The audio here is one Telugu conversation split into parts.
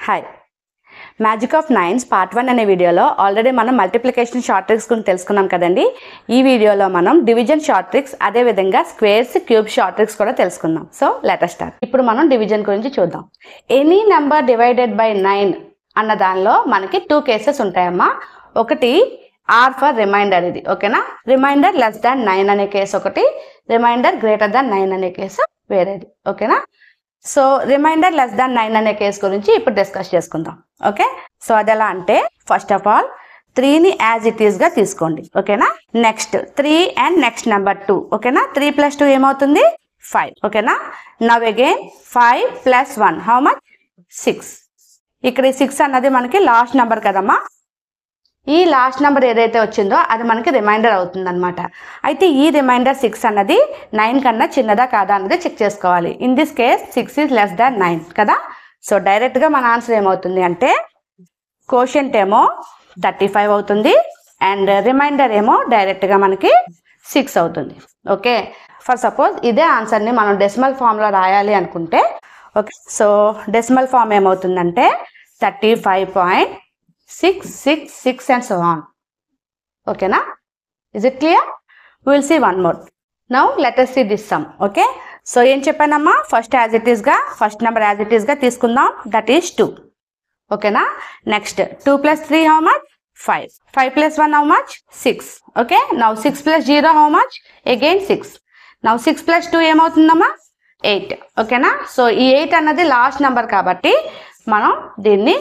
Hi magic of nines part 1 అనే వీడియోలో ఆల్రెడీ మనం మల్టిప్లికేషన్ షార్ట్ ట్రిక్స్ గురించి తెలుసుకున్నాం కదండి. ఈ వీడియోలో మనం డివిజన్ షార్ట్ ట్రిక్స్ అదే విధంగా స్క్వేర్స్ క్యూబ్ షార్ట్ ట్రిక్స్ కూడా తెలుసుకుందాం. So let us start. ఇప్పుడు మనం డివిజన్ గురించి చూద్దాం. ఎనీ నెంబర్ డివైడెడ్ బై 9 అన్న దానిలో మనకి 2 కేసెస్ ఉంటాయమ్మా. ఒకటి ఆర్ ఫర్ రిమైండర్, ఇది ఓకేనా. రిమైండర్ లెస్ దాన్ 9 అనే కేసు ఒకటి, రిమైండర్ గ్రేటర్ దాన్ 9 అనే కేసు వేరేది, ఓకేనా. సో రిమైండర్ లెస్ దాన్ 9 అనే కేసు గురించి ఇప్పుడు డిస్కస్ చేసుకుందాం. ఓకే, సో అది ఎలా అంటే ఫస్ట్ ఆఫ్ ఆల్ 3ని యాజ్ ఇట్ ఈస్ గా తీసుకోండి, ఓకేనా. నెక్స్ట్ 3 అండ్ నెక్స్ట్ నెంబర్ 2, ఓకేనా. 3 + 2 ఏమవుతుంది 5, ఓకేనా. Now again 5 + 1 how much 6. ఇక్కడ ఈ 6 అన్నది మనకి లాస్ట్ నెంబర్ కదమ్మా. ఈ లాస్ట్ నెంబర్ ఏదైతే వచ్చిందో అది మనకి రిమైండర్ అవుతుంది అనమాట. అయితే ఈ రిమైండర్ 6 అన్నది 9 కన్నా చిన్నదా కాదా అన్నది చెక్ చేసుకోవాలి. In this case 6 is less than 9 కదా. సో డైరెక్ట్గా మన ఆన్సర్ ఏమవుతుంది అంటే కోషెంట్ ఏమో 35 అవుతుంది అండ్ రిమైండర్ ఏమో డైరెక్ట్గా మనకి 6 అవుతుంది. ఓకే, ఫర్ సపోజ్ ఇదే ఆన్సర్ని మనం డెసిమల్ ఫామ్లో రాయాలి అనుకుంటే, ఓకే, సో డెసిమల్ ఫామ్ ఏమవుతుందంటే 35.666 and so on. Okay na? Is it clear? We will see one more. Now let us see this sum. Okay, so em cheppanamma first as it is ga, first number as it is ga teeskundam, that is 2. Okay na. Next 2 + 3 how much 5. 5 + 1 how much 6. Okay, now 6 + 0 how much again 6. Now 6 + 2 em avutundamma 8. Okay na. So ee 8 annadi last number kabatti మనం దీన్ని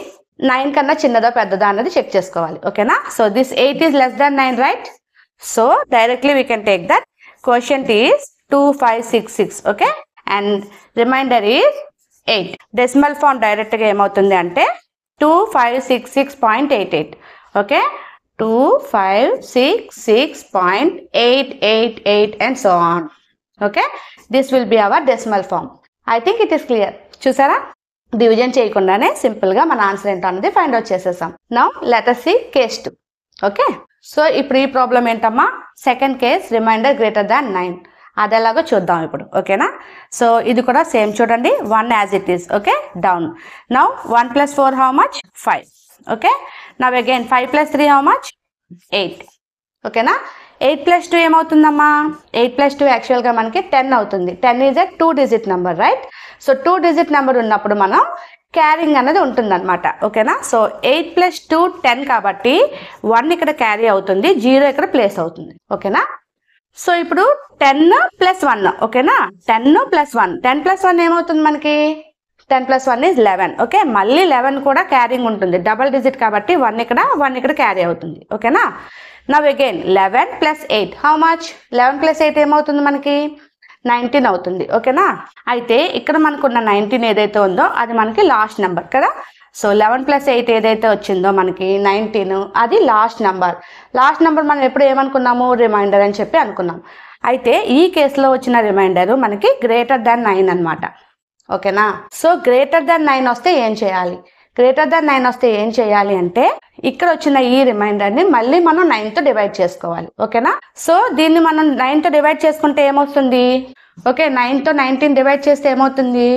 9 కన్నా చిన్నదా పెద్దదా అన్నది చెక్ చేసుకోవాలి, ఓకేనా. So this 8 is less than 9, right. So directly we can take that quotient is 2566, okay, and remainder is 8. Decimal form డైరెక్ట్గా ఏమవుతుంది అంటే 2566.88, okay, 2566.888 and so on. Okay, this will be our decimal form. I think it is clear. చూసారా, డివిజన్ చేయకుండానే సింపుల్ గా మన ఆన్సర్ ఏంటో అనేది ఫైండ్ అవుట్ చేసేసాం. Now let us see case 2. Okay, so ఇప్పుడు ఈ ప్రాబ్లం ఏంటమ్మా, second case remainder greater than 9, అది ఎలాగో చూద్దాం ఇప్పుడు, ఓకేనా. సో ఇది కూడా సేమ్ చూడండి, 1 as it is, okay, down. Now 1 + 4 how much 5, okay. Now again 5 + 3 how much 8, ఓకేనా. 8 + 2 ఏమవుతుందమ్మా, 8 + 2 యాక్చువల్గా మనకి 10 అవుతుంది. 10 is a 2 digit number, right. So 2 digit number ఉన్నప్పుడు మనం క్యారింగ్ అనేది ఉంటుందన్నమాట, ఓకేనా. సో 8 + 2 10 కాబట్టి 1 ఇక్కడ క్యారీ అవుతుంది, 0 ఇక్కడ ప్లేస్ అవుతుంది, ఓకేనా. సో ఇప్పుడు 10 + 1, ఓకేనా. 10 + 1, 10 + 1 ఏమవుతుంది మనకి 10 + 1 ఈజ్ 11, ఓకే. మళ్ళీ 11 కూడా క్యారింగ్ ఉంటుంది, డబల్ డిజిట్ కాబట్టి 1 ఇక్కడ క్యారీ అవుతుంది, ఓకేనా. నవ్ అగైన్ 11 + 8 హౌ మచ్ 11 + 8 ఏమవుతుంది మనకి 19 అవుతుంది, ఓకేనా. అయితే ఇక్కడ మనకున్న 19 ఏదైతే ఉందో అది మనకి లాస్ట్ నెంబర్ కదా. సో 11 + 8 ఏదైతే వచ్చిందో మనకి 19, అది లాస్ట్ నెంబర్. లాస్ట్ నెంబర్ మనం ఎప్పుడు ఏమనుకున్నాము, రిమైండర్ అని చెప్పి అనుకున్నాం. అయితే ఈ కేసులో వచ్చిన రిమైండర్ మనకి గ్రేటర్ దాన్ 9 అనమాట, ఓకేనా. సో గ్రేటర్ దాన్ 9 వస్తే ఏం చేయాలి, గ్రేటర్ దాన్ 9 వస్తే ఏం చేయాలి అంటే ఇక్కడ వచ్చిన ఈ రిమైండర్ని మళ్ళీ మనం 9తో డివైడ్ చేసుకోవాలి, ఓకేనా. సో దీన్ని మనం 9తో డివైడ్ చేసుకుంటే ఏమవుతుంది, ఓకే, 9తో 19 డివైడ్ చేస్తే ఏమవుతుంది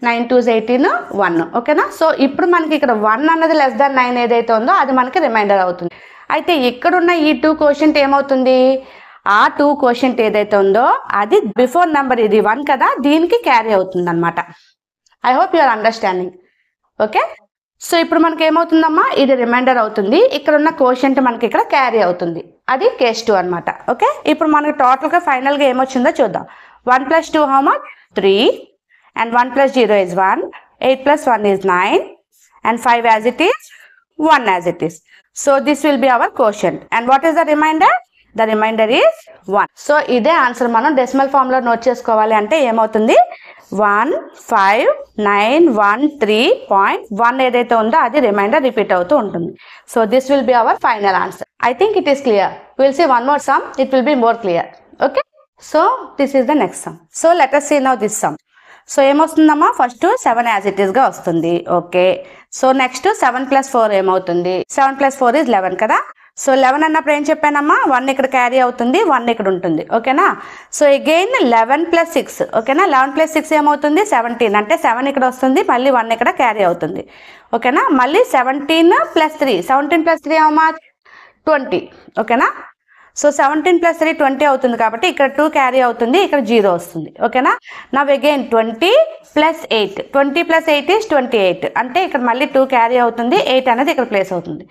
9 2 18 1, ఓకేనా. సో ఇప్పుడు మనకి ఇక్కడ 1 అన్నది లెస్ దాన్ 9 ఏదైతే ఉందో అది మనకి రిమైండర్ అవుతుంది. అయితే ఇక్కడున్న ఈ 2 కోషెంట్ ఏమవుతుంది, ఆ 2 కోషెంట్ ఏదైతే ఉందో అది బిఫోర్ నెంబర్, ఇది 1 కదా, దీనికి క్యారీ అవుతుంది అనమాట. I hope you are understanding. Okay, so ఇప్పుడు మనకి ఏమవుతుందమ్మా, ఇది రిమైండర్ అవుతుంది, ఇక్కడ ఉన్న కోషెంట్ మనకి ఇక్కడ క్యారీ అవుతుంది, అది కేస్ 2 అనమాట. ఓకే, ఇప్పుడు మనకి టోటల్గా ఫైనల్గా ఏమొచ్చిందో చూద్దాం. 1 + 2 how much 3 and 1 + 0 is 1, 8 + 1 is 9 and 5 as it is, 1 as it is. So this will be our quotient. And what is the remainder? The remainder is 1. So ఇదే ఆన్సర్ మనం డెసిమల్ ఫామ్లో నోట్ చేసుకోవాలి అంటే ఏమవుతుంది 1591.3.1 ఏదైతే ఉందో అది రిమైండర్ రిపీట్ అవుతూ ఉంటుంది. So this will be our final answer. I think it is clear. Will see one more sum, it will be more clear. Okay, so this is the next sum. So let us see now this sum. So ఏమొస్తుందమ్మా, ఫస్ట్ 7 యాజ్ ఇట్ ఈస్ గా వస్తుంది, ఓకే. సో నెక్స్ట్ 7 + 4 ఏమవుతుంది, 7 + 4 ఈజ్ 11 కదా. సో 11 అన్నప్పుడు ఏం చెప్పానమ్మా 1 ఇక్కడ క్యారీ అవుతుంది 1 ఇక్కడ ఉంటుంది ఓకేనా. సో అగైన్ 11 + 6 ఓకేనా. 11 + 6 ఏమవుతుంది 17 అంటే 7 ఇక్కడ వస్తుంది మళ్ళీ 1 ఇక్కడ క్యారీ అవుతుంది ఓకేనా. మళ్ళీ 17 + 3 17 + 3 అమ్మా 20 ఓకేనా. సో 17 + 3 20 అవుతుంది కాబట్టి ఇక్కడ 2 క్యారీ అవుతుంది ఇక్కడ 0 వస్తుంది ఓకేనా. నవ్ అగైన్ 20 + 8 20 + 8 = 28 అంటే ఇక్కడ మళ్ళీ 2 క్యారీ అవుతుంది 8 అనేది ఇక్కడ ప్లేస్ అవుతుంది.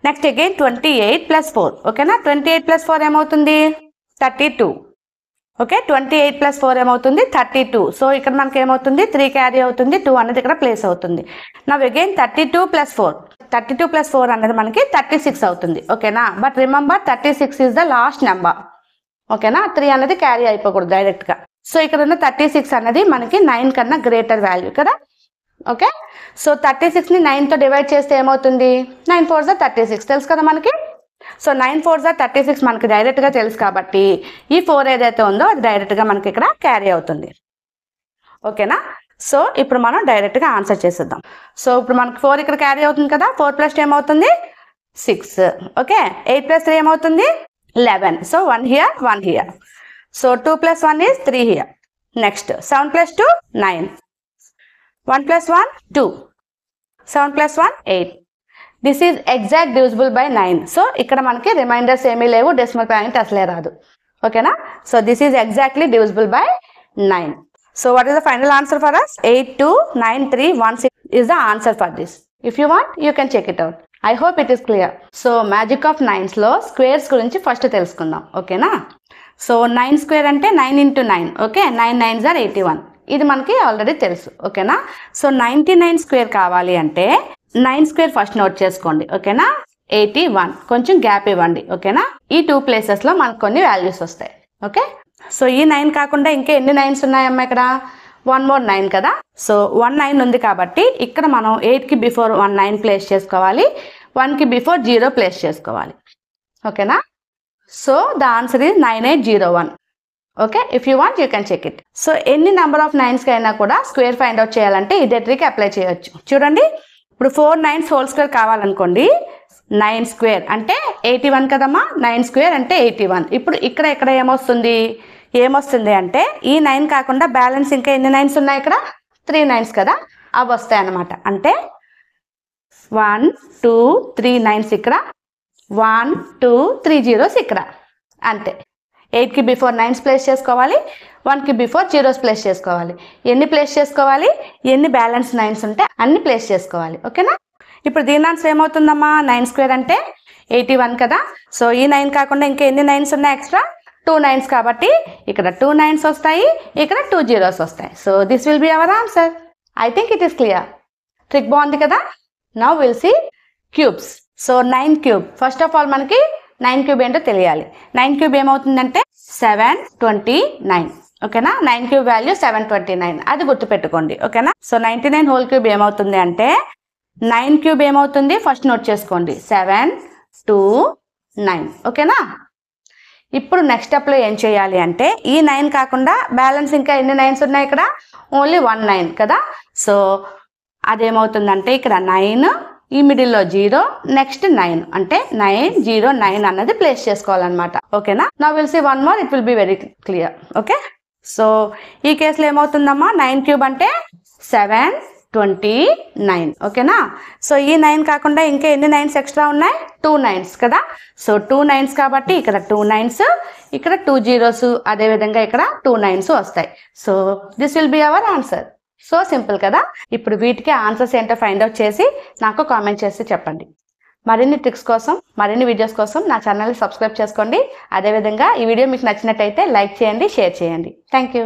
నెక్స్ట్ అగైన్ 28 + 4 ఓకేనా. 28 + 4 ఏమవుతుంది 32 ఓకే. 28 + 4 ఏమవుతుంది 32. సో ఇక్కడ మనకి ఏమవుతుంది 3 క్యారీ అవుతుంది 2 అనేది ఇక్కడ ప్లేస్ అవుతుంది. నవ్ అగైన్ 32 + 4 32 + 4 అనేది మనకి 36 అవుతుంది ఓకేనా. But remember 36 is the last number ఓకేనా. 3 అనేది క్యారీ అయిపోకూడదు డైరెక్ట్గా. సో ఇక్కడ ఉన్న 36 అనేది మనకి 9 కన్నా గ్రేటర్ వాల్యూ కదా ఓకే. సో 36ని 9తో డివైడ్ చేస్తే ఏమవుతుంది 9 4 = 36 తెలుసు కదా మనకి. సో 9 4 = 36 మనకి డైరెక్ట్గా తెలుసు కాబట్టి ఈ 4 ఏదైతే ఉందో అది డైరెక్ట్గా మనకి ఇక్కడ క్యారీ అవుతుంది ఓకేనా. సో ఇప్పుడు మనం డైరెక్ట్గా ఆన్సర్ చేసేద్దాం. సో ఇప్పుడు మనకి 4 ఇక్కడ క్యారీ అవుతుంది కదా 4 + 2 ఏమవుతుంది 6 ఓకే. 8 + 3 ఏమవుతుంది 11. So 1 here 1 here. So 2 + 1 is 3 here. Next 7 + 2 9 1 + 1 2 7 + 1 8. This is exact divisible by 9. So ఇక్కడ మనకి రిమైండర్స్ ఏమీ లేవు డెసిమల్ పాయింట్ అసలే రాదు ఓకేనా. So this is exactly divisible by 9. So what is the final answer for us? 829316 is the answer for this. If you want, you can check it out. I hope it is clear. So magic of 9s లో స్క్వేర్స్ గురించి ఫస్ట్ తెలుసుకుందాం ఓకేనా. సో 9 స్క్వేర్ అంటే 9 × 9 ఓకే. 9 9s are 81 ఇది మనకి ఆల్రెడీ తెలుసు ఓకేనా. సో 99 స్క్వేర్ కావాలి అంటే 9 స్క్వేర్ ఫస్ట్ నోట్ చేసుకోండి ఓకేనా. 81 కొంచెం గ్యాప్ ఇవ్వండి ఓకేనా. ఈ 2 ప్లేసెస్లో మనకు కొన్ని వాల్యూస్ వస్తాయి ఓకే. సో ఈ 9 కాకుండా ఇంకా ఎన్ని 9s ఉన్నాయమ్మా ఇక్కడ 1 more 9 కదా. సో 1 9 ఉంది కాబట్టి ఇక్కడ మనం 8కి బిఫోర్ 1 9 ప్లేస్ చేసుకోవాలి 1కి బిఫోర్ 0 ప్లేస్ చేసుకోవాలి ఓకేనా. So the answer is 9801 okay. If you want you can check it. So ఎన్ని నెంబర్ ఆఫ్ 9స్కి అయినా కూడా స్క్వేర్ ఫైండ్ అవుట్ చేయాలంటే ఇదే ట్రిక్ అప్లై చేయొచ్చు. చూడండి ఇప్పుడు 4 9s హోల్ స్క్వేర్ కావాలనుకోండి 9 స్క్వేర్ అంటే 81 కదమ్మా. 9 స్క్వేర్ అంటే 81. ఇప్పుడు ఇక్కడ ఏమొస్తుంది అంటే ఈ 9 కాకుండా బ్యాలెన్స్ ఇంకా ఎన్ని 9s ఉన్నాయి ఇక్కడ 3 9s కదా అవి వస్తాయి అన్నమాట. అంటే 1 2 3 9s ఇక్కడ 1 2 3 0s ఇక్కడ అంతే. 8కి బిఫోర్ 9s ప్లేస్ చేసుకోవాలి 1కి బిఫోర్ 0s ప్లేస్ చేసుకోవాలి. ఎన్ని ప్లేస్ చేసుకోవాలి ఎన్ని బ్యాలెన్స్ 9s ఉంటే అన్ని ప్లేస్ చేసుకోవాలి ఓకేనా. ఇప్పుడు దీని ఆన్సర్ ఏమవుతుందమ్మా 9 స్క్వేర్ అంటే 81 కదా. సో ఈ 9 కాకుండా ఇంకా ఎన్ని 9s ఉన్నాయి ఎక్స్ట్రా 2 9s కాబట్టి ఇక్కడ 2 9s వస్తాయి ఇక్కడ 2 0s వస్తాయి. So this will be our answer. I think it is clear. Trick బాగుంది కదా. Now will see cubes. So 9 cube first of all మనకి 9 క్యూబ్ ఏంటో తెలియాలి. 9 క్యూబ్ ఏమవుతుందంటే 729 ఓకేనా. 9 క్యూబ్ వాల్యూ 729 అది గుర్తుపెట్టుకోండి ఓకేనా. సో 99 హోల్ క్యూబ్ ఏమవుతుంది అంటే 9 క్యూబ్ ఏమవుతుంది ఫస్ట్ నోట్ చేసుకోండి 729 ఓకేనా. ఇప్పుడు నెక్స్ట్ స్టెప్లో ఏం చేయాలి అంటే ఈ 9 కాకుండా బ్యాలెన్స్ ఇంకా ఎన్ని 9s ఉన్నాయి ఇక్కడ ఓన్లీ 1 9 కదా. సో అదేమవుతుందంటే ఇక్కడ 9 ఈ మిడిల్లో 0 నెక్స్ట్ 9 అంటే 9 0 9 అన్నది ప్లేస్ చేసుకోవాలన్నమాట ఓకేనా. Now will see one more it will be very clear okay. So ఈ కేసులో ఏమవుతుందమ్మా 9 క్యూబ్ అంటే 729 ఓకేనా. సో ఈ 9 కాకుండా ఇంకా ఎన్ని 9s ఎక్స్ట్రా ఉన్నాయి 2 9s కదా. సో 2 9s కాబట్టి ఇక్కడ 2 9s ఇక్కడ 2 0s అదేవిధంగా ఇక్కడ 2 9s వస్తాయి. So this will be our answer. So simple కదా. ఇప్పుడు వీటికి ఆన్సర్స్ ఏంటో ఫైండ్ అవుట్ చేసి నాకు కామెంట్ చేసి చెప్పండి. మరిన్ని ట్రిక్స్ కోసం మరిన్ని వీడియోస్ కోసం నా ఛానల్ని సబ్స్క్రైబ్ చేసుకోండి. అదేవిధంగా ఈ వీడియో మీకు నచ్చినట్టయితే లైక్ చేయండి షేర్ చేయండి. Thank you.